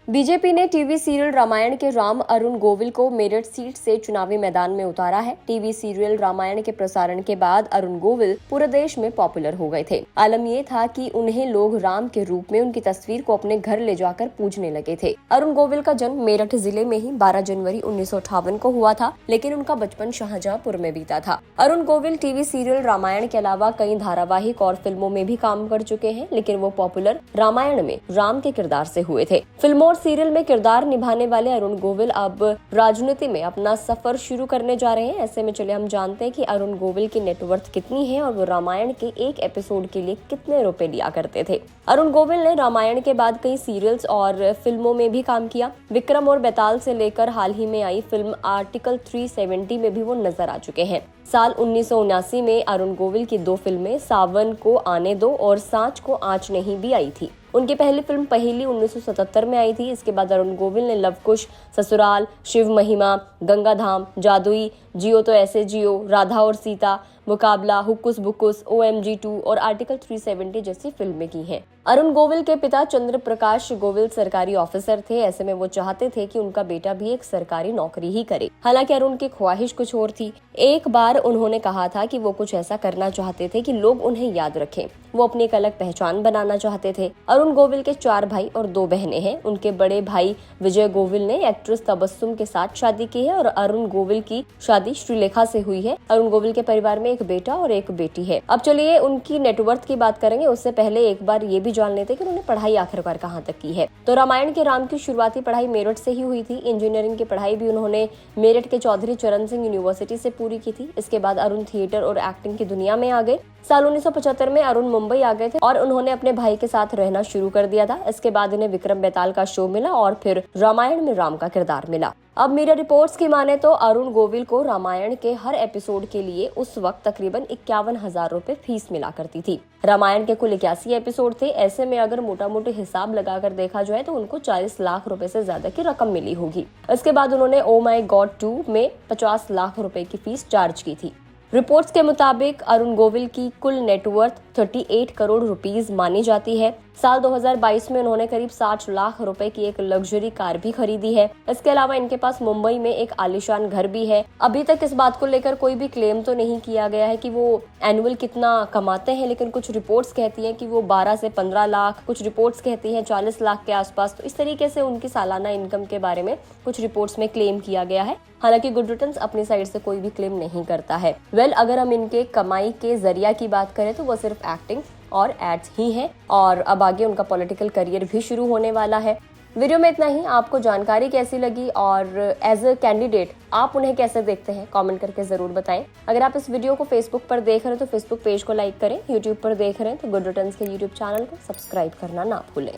BJP ने TV serial Ramayan के राम अरुण गोविल को मेरठ सीट से चुनावी मैदान में उतारा है। टीवी सीरियल रामायण के प्रसारण के बाद अरुण गोविल पूरे देश में पॉपुलर हो गए थे। आलम ये था कि उन्हें लोग राम के रूप में उनकी तस्वीर को अपने घर ले जाकर पूजने लगे थे। अरुण गोविल का जन्म मेरठ जिले में ही 12 जनवरी 1958 को हुआ था, लेकिन उनका बचपन शाहजहांपुर में बीता था। अरुण गोविल टीवी सीरियल रामायण के अलावा कई धारावाहिक और फिल्मों में भी काम कर चुके हैं, लेकिन वो पॉपुलर रामायण में राम के किरदार से हुए थे। फिल्मों सीरियल में किरदार निभाने वाले अरुण गोविल अब राजनीति में अपना सफर शुरू करने जा रहे हैं। ऐसे में चले हम जानते हैं कि अरुण गोविल की नेटवर्थ कितनी है और वो रामायण के एक एपिसोड के लिए कितने रुपए लिया करते थे। अरुण गोविल ने रामायण के बाद कई सीरियल्स और फिल्मों में भी काम किया। विक्रम और बेताल से लेकर हाल ही में आई फिल्म आर्टिकल 370 में भी वो नजर आ चुके हैं। साल 1979 में अरुण गोविल की 2 फिल्में सावन को आने दो और सांच को आँच नहीं भी आई थी। उनकी पहली फिल्म पहेली 1977 में आई थी। इसके बाद अरुण गोविल ने लवकुश, ससुराल, शिव महिमा, गंगाधाम, जादुई, जियो तो ऐसे जियो, राधा और सीता, मुकाबला, हुक्कुस बुक्कुस, OMG 2 और आर्टिकल 370 जैसी फिल्में की हैं। अरुण गोविल के पिता चंद्र प्रकाश गोविल सरकारी ऑफिसर थे। ऐसे में वो चाहते थे कि उनका बेटा भी एक सरकारी नौकरी ही करे। हालांकि अरुण की ख्वाहिश कुछ और थी। एक बार उन्होंने कहा था कि वो कुछ ऐसा करना चाहते थे कि लोग उन्हें याद रखें। वो अपनी एक अलग पहचान बनाना चाहते थे। अरुण गोविल के 4 भाई और 2 बहनें हैं। उनके बड़े भाई विजय गोविल ने एक्ट्रेस तबस्सुम के साथ शादी की है और अरुण गोविल की शादी श्रीलेखा से हुई है। अरुण गोविल के परिवार में एक बेटा और एक बेटी है। अब चलिए उनकी नेटवर्थ की बात करेंगे। उससे पहले एक बार ये भी जान लेते कि उन्होंने पढ़ाई आखिरकार कहाँ तक की है। तो रामायण के राम की शुरुआती पढ़ाई मेरठ से ही हुई थी। इंजीनियरिंग की पढ़ाई भी उन्होंने मेरठ के चौधरी चरण सिंह यूनिवर्सिटी से पूरी की थी। इसके बाद अरुण थिएटर और एक्टिंग की दुनिया में आ गए। साल 1975 में अरुण मुंबई आ गए थे और उन्होंने अपने भाई के साथ रहना शुरू कर दिया था। इसके बाद इन्हें विक्रम बेताल का शो मिला और फिर रामायण में राम का किरदार मिला। अब मीडिया रिपोर्ट्स की माने तो अरुण गोविल को रामायण के हर एपिसोड के लिए उस वक्त तकरीबन 51,000 रुपए फीस मिला करती थी। रामायण के कुल 81 एपिसोड थे। ऐसे में अगर मोटा मोटी हिसाब लगाकर देखा जाए तो उनको 40 लाख रुपए से ज्यादा की रकम मिली होगी। इसके बाद उन्होंने ओ माई गॉड 2 में 50 लाख रुपए की फीस चार्ज की थी। रिपोर्ट्स के मुताबिक अरुण गोविल की कुल नेटवर्थ 38 करोड़ रुपीस मानी जाती है। साल 2022 में उन्होंने करीब 60 लाख रुपए की एक लग्जरी कार भी खरीदी है। इसके अलावा इनके पास मुंबई में एक आलीशान घर भी है। अभी तक इस बात को लेकर कोई भी क्लेम तो नहीं किया गया है कि वो एनुअल कितना कमाते हैं, लेकिन कुछ रिपोर्ट्स कहती हैं कि वो 12 से 15 लाख, कुछ रिपोर्ट्स कहती हैं 40 लाख के आसपास। तो इस तरीके से उनकी सालाना इनकम के बारे में कुछ रिपोर्ट्स में क्लेम किया गया है। हालांकि गुड रिटर्न्स अपनी साइड से कोई भी क्लेम नहीं करता है। अगर हम इनके कमाई के जरिया की बात करें तो वो सिर्फ एक्टिंग और एड्स ही है और अब आगे उनका पॉलिटिकल करियर भी शुरू होने वाला है। वीडियो में इतना ही। आपको जानकारी कैसी लगी और एज अ कैंडिडेट आप उन्हें कैसे देखते हैं, कमेंट करके जरूर बताएं। अगर आप इस वीडियो को फेसबुक पर देख रहे हैं तो फेसबुक पेज को लाइक करें। यूट्यूब पर देख रहे हैं तो गुड रिटर्न्स के यूट्यूब चैनल को सब्सक्राइब करना ना भूलें।